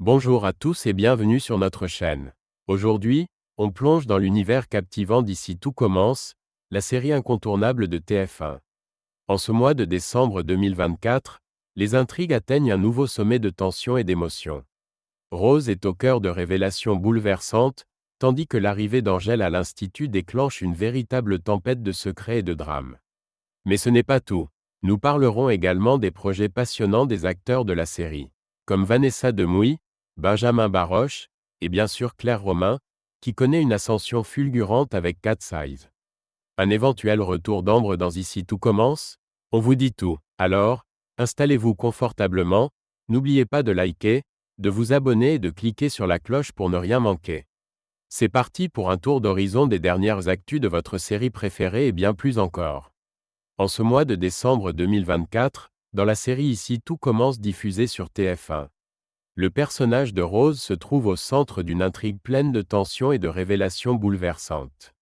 Bonjour à tous et bienvenue sur notre chaîne. Aujourd'hui, on plonge dans l'univers captivant d'Ici tout commence, la série incontournable de TF1. En ce mois de décembre 2024, les intrigues atteignent un nouveau sommet de tension et d'émotion. Rose est au cœur de révélations bouleversantes, tandis que l'arrivée d'Angèle à l'Institut déclenche une véritable tempête de secrets et de drames. Mais ce n'est pas tout. Nous parlerons également des projets passionnants des acteurs de la série, comme Vanessa Demouy, Benjamin Baroche, et bien sûr Claire Romain, qui connaît une ascension fulgurante avec Cat Size. Un éventuel retour d'Ambre dans Ici tout commence? On vous dit tout. Alors, installez-vous confortablement, n'oubliez pas de liker, de vous abonner et de cliquer sur la cloche pour ne rien manquer. C'est parti pour un tour d'horizon des dernières actus de votre série préférée et bien plus encore. En ce mois de décembre 2024, dans la série Ici tout commence diffusée sur TF1. Le personnage de Rose se trouve au centre d'une intrigue pleine de tensions et de révélations bouleversantes.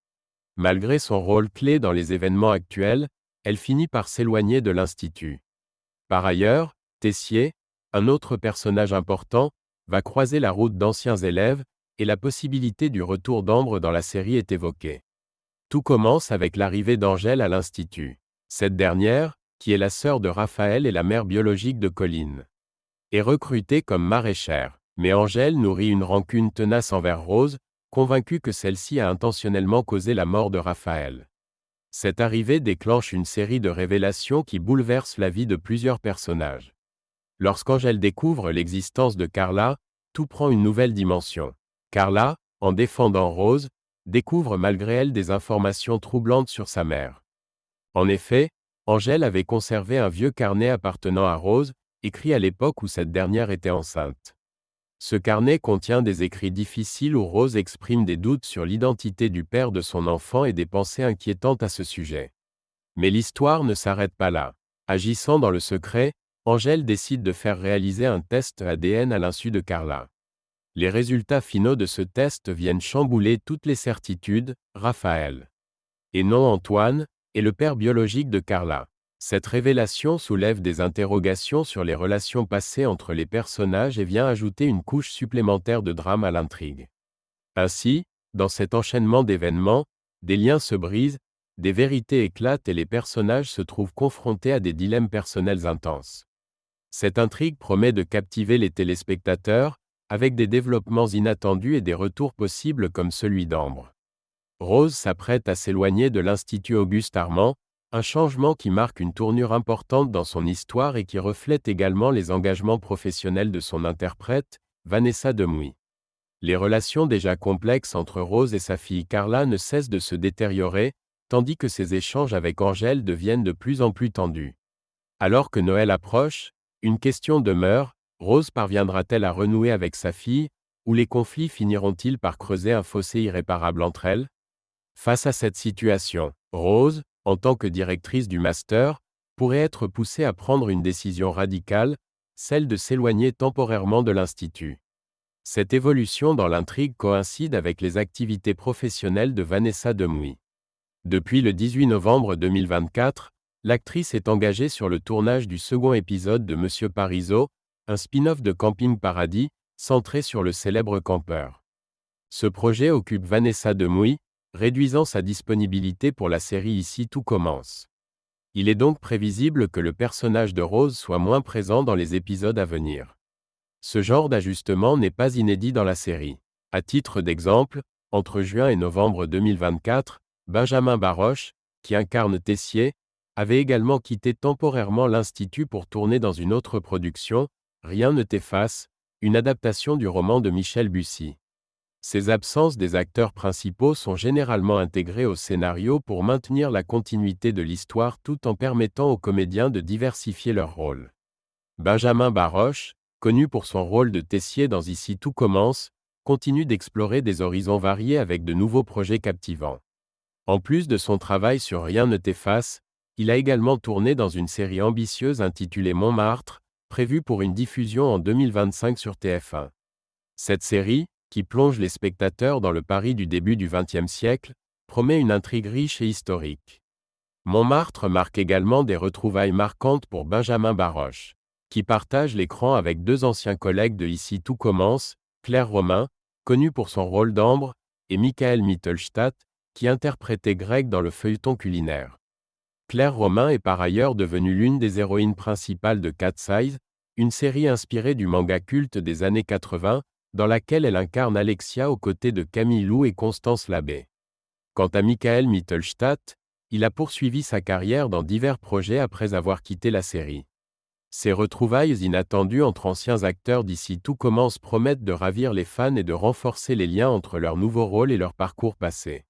Malgré son rôle clé dans les événements actuels, elle finit par s'éloigner de l'Institut. Par ailleurs, Tessier, un autre personnage important, va croiser la route d'anciens élèves, et la possibilité du retour d'Ambre dans la série est évoquée. Tout commence avec l'arrivée d'Angèle à l'Institut. Cette dernière, qui est la sœur de Raphaël et la mère biologique de Colline, est recrutée comme maraîchère, mais Angèle nourrit une rancune tenace envers Rose, convaincue que celle-ci a intentionnellement causé la mort de Raphaël. Cette arrivée déclenche une série de révélations qui bouleversent la vie de plusieurs personnages. Lorsqu'Angèle découvre l'existence de Carla, tout prend une nouvelle dimension. Carla, en défendant Rose, découvre malgré elle des informations troublantes sur sa mère. En effet, Angèle avait conservé un vieux carnet appartenant à Rose, écrit à l'époque où cette dernière était enceinte. Ce carnet contient des écrits difficiles où Rose exprime des doutes sur l'identité du père de son enfant et des pensées inquiétantes à ce sujet. Mais l'histoire ne s'arrête pas là. Agissant dans le secret, Angèle décide de faire réaliser un test ADN à l'insu de Carla. Les résultats finaux de ce test viennent chambouler toutes les certitudes. Raphaël, et non Antoine, est le père biologique de Carla. Cette révélation soulève des interrogations sur les relations passées entre les personnages et vient ajouter une couche supplémentaire de drame à l'intrigue. Ainsi, dans cet enchaînement d'événements, des liens se brisent, des vérités éclatent et les personnages se trouvent confrontés à des dilemmes personnels intenses. Cette intrigue promet de captiver les téléspectateurs, avec des développements inattendus et des retours possibles comme celui d'Ambre. Rose s'apprête à s'éloigner de l'Institut Auguste Armand, un changement qui marque une tournure importante dans son histoire et qui reflète également les engagements professionnels de son interprète, Vanessa Demouy. Les relations déjà complexes entre Rose et sa fille Carla ne cessent de se détériorer, tandis que ses échanges avec Angèle deviennent de plus en plus tendus. Alors que Noël approche, une question demeure: Rose parviendra-t-elle à renouer avec sa fille, ou les conflits finiront-ils par creuser un fossé irréparable entre elles? Face à cette situation, Rose, en tant que directrice du master, pourrait être poussée à prendre une décision radicale, celle de s'éloigner temporairement de l'Institut. Cette évolution dans l'intrigue coïncide avec les activités professionnelles de Vanessa Demouy. Depuis le 18 novembre 2024, l'actrice est engagée sur le tournage du second épisode de Monsieur Parizeau, un spin-off de Camping Paradis, centré sur le célèbre campeur. Ce projet occupe Vanessa Demouy, réduisant sa disponibilité pour la série Ici tout commence. Il est donc prévisible que le personnage de Rose soit moins présent dans les épisodes à venir. Ce genre d'ajustement n'est pas inédit dans la série. À titre d'exemple, entre juin et novembre 2024, Benjamin Baroche, qui incarne Tessier, avait également quitté temporairement l'Institut pour tourner dans une autre production, Rien ne t'efface, une adaptation du roman de Michel Bussy. Ces absences des acteurs principaux sont généralement intégrées au scénario pour maintenir la continuité de l'histoire tout en permettant aux comédiens de diversifier leur rôle. Benjamin Baroche, connu pour son rôle de Tessier dans Ici tout commence, continue d'explorer des horizons variés avec de nouveaux projets captivants. En plus de son travail sur Rien ne t'efface, il a également tourné dans une série ambitieuse intitulée Montmartre, prévue pour une diffusion en 2025 sur TF1. Cette série, qui plonge les spectateurs dans le Paris du début du XXe siècle, promet une intrigue riche et historique. Montmartre marque également des retrouvailles marquantes pour Benjamin Baroche. qui partage l'écran avec deux anciens collègues de Ici tout commence, Claire Romain, connue pour son rôle d'Ambre, et Michael Mittelstadt, qui interprétait Greg dans le feuilleton culinaire. Claire Romain est par ailleurs devenue l'une des héroïnes principales de Cat Size, une série inspirée du manga culte des années 80, dans laquelle elle incarne Alexia aux côtés de Camille Lou et Constance Labbé. Quant à Michael Mittelstadt, il a poursuivi sa carrière dans divers projets après avoir quitté la série. Ces retrouvailles inattendues entre anciens acteurs d'Ici tout commence promettent de ravir les fans et de renforcer les liens entre leurs nouveaux rôles et leur parcours passé.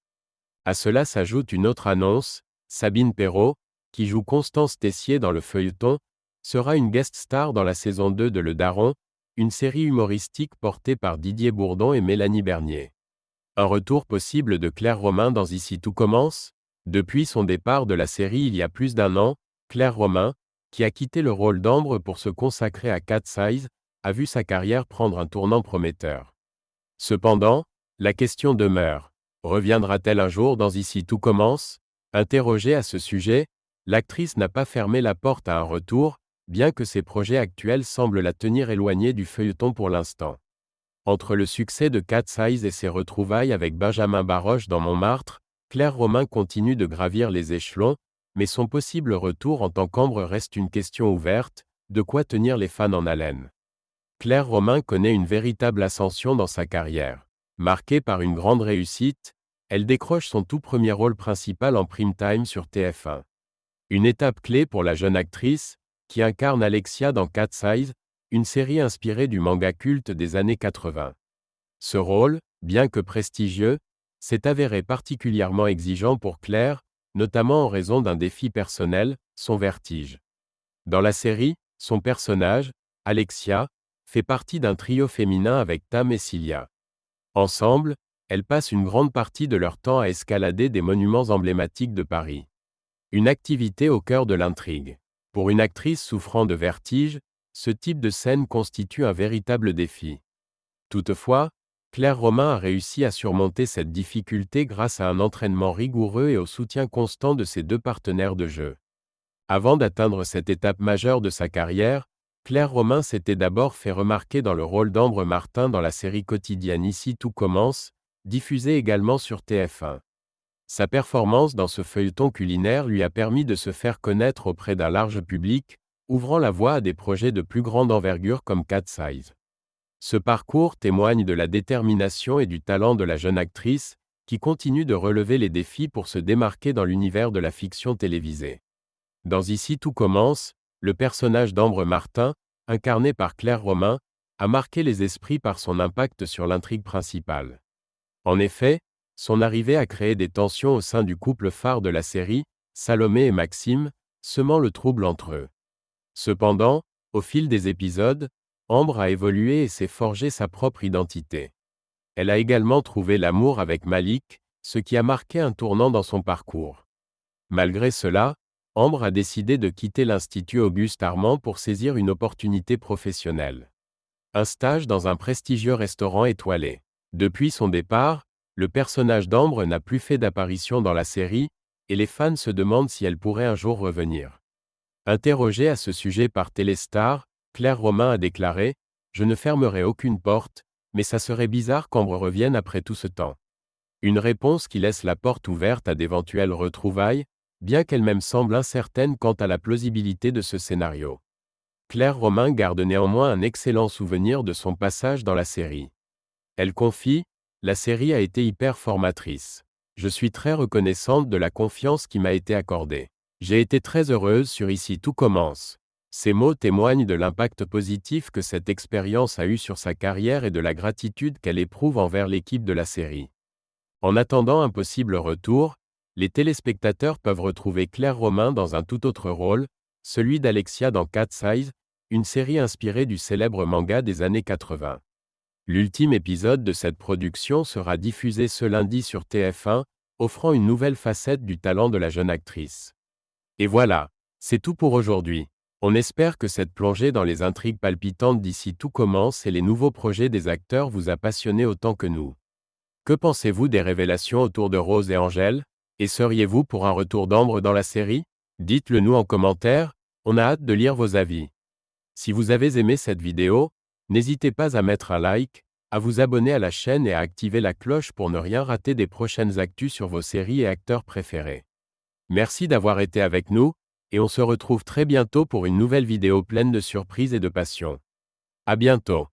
À cela s'ajoute une autre annonce, Sabine Perrault, qui joue Constance Tessier dans le feuilleton, sera une guest star dans la saison 2 de Le Daron, une série humoristique portée par Didier Bourdon et Mélanie Bernier. Un retour possible de Claire Romain dans Ici tout commence? Depuis son départ de la série il y a plus d'1 an, Claire Romain, qui a quitté le rôle d'Ambre pour se consacrer à Cat Size, a vu sa carrière prendre un tournant prometteur. Cependant, la question demeure. Reviendra-t-elle un jour dans Ici tout commence? Interrogée à ce sujet, l'actrice n'a pas fermé la porte à un retour, bien que ses projets actuels semblent la tenir éloignée du feuilleton pour l'instant. Entre le succès de Cat Size et ses retrouvailles avec Benjamin Baroche dans Montmartre, Claire Romain continue de gravir les échelons, mais son possible retour en tant qu'Ambre reste une question ouverte, de quoi tenir les fans en haleine. Claire Romain connaît une véritable ascension dans sa carrière. Marquée par une grande réussite, elle décroche son tout premier rôle principal en prime time sur TF1. Une étape clé pour la jeune actrice, qui incarne Alexia dans Cat Size, une série inspirée du manga culte des années 80. Ce rôle, bien que prestigieux, s'est avéré particulièrement exigeant pour Claire, notamment en raison d'un défi personnel, son vertige. Dans la série, son personnage, Alexia, fait partie d'un trio féminin avec Tam et Cilia. Ensemble, elles passent une grande partie de leur temps à escalader des monuments emblématiques de Paris. Une activité au cœur de l'intrigue. Pour une actrice souffrant de vertige, ce type de scène constitue un véritable défi. Toutefois, Claire Romain a réussi à surmonter cette difficulté grâce à un entraînement rigoureux et au soutien constant de ses deux partenaires de jeu. Avant d'atteindre cette étape majeure de sa carrière, Claire Romain s'était d'abord fait remarquer dans le rôle d'Ambre Martin dans la série quotidienne Ici tout commence, diffusée également sur TF1. Sa performance dans ce feuilleton culinaire lui a permis de se faire connaître auprès d'un large public, ouvrant la voie à des projets de plus grande envergure comme Cat Size. Ce parcours témoigne de la détermination et du talent de la jeune actrice, qui continue de relever les défis pour se démarquer dans l'univers de la fiction télévisée. Dans Ici tout commence, le personnage d'Ambre Martin, incarné par Claire Romain, a marqué les esprits par son impact sur l'intrigue principale. En effet, son arrivée a créé des tensions au sein du couple phare de la série, Salomé et Maxime, semant le trouble entre eux. Cependant, au fil des épisodes, Ambre a évolué et s'est forgé sa propre identité. Elle a également trouvé l'amour avec Malik, ce qui a marqué un tournant dans son parcours. Malgré cela, Ambre a décidé de quitter l'Institut Auguste Armand pour saisir une opportunité professionnelle. Un stage dans un prestigieux restaurant étoilé. Depuis son départ, le personnage d'Ambre n'a plus fait d'apparition dans la série, et les fans se demandent si elle pourrait un jour revenir. Interrogée à ce sujet par Téléstar, Claire Romain a déclaré « Je ne fermerai aucune porte, mais ça serait bizarre qu'Ambre revienne après tout ce temps. » Une réponse qui laisse la porte ouverte à d'éventuelles retrouvailles, bien qu'elle-même semble incertaine quant à la plausibilité de ce scénario. Claire Romain garde néanmoins un excellent souvenir de son passage dans la série. Elle confie « La série a été hyper formatrice. Je suis très reconnaissante de la confiance qui m'a été accordée. J'ai été très heureuse sur Ici tout commence. » Ces mots témoignent de l'impact positif que cette expérience a eu sur sa carrière et de la gratitude qu'elle éprouve envers l'équipe de la série. En attendant un possible retour, les téléspectateurs peuvent retrouver Claire Romain dans un tout autre rôle, celui d'Alexia dans Cat Size, une série inspirée du célèbre manga des années 80. L'ultime épisode de cette production sera diffusé ce lundi sur TF1, offrant une nouvelle facette du talent de la jeune actrice. Et voilà, c'est tout pour aujourd'hui. On espère que cette plongée dans les intrigues palpitantes d'Ici tout commence et les nouveaux projets des acteurs vous a passionné autant que nous. Que pensez-vous des révélations autour de Rose et Angèle? Et seriez-vous pour un retour d'Ambre dans la série? Dites-le nous en commentaire, on a hâte de lire vos avis. Si vous avez aimé cette vidéo, n'hésitez pas à mettre un like, à vous abonner à la chaîne et à activer la cloche pour ne rien rater des prochaines actus sur vos séries et acteurs préférés. Merci d'avoir été avec nous, et on se retrouve très bientôt pour une nouvelle vidéo pleine de surprises et de passion. À bientôt.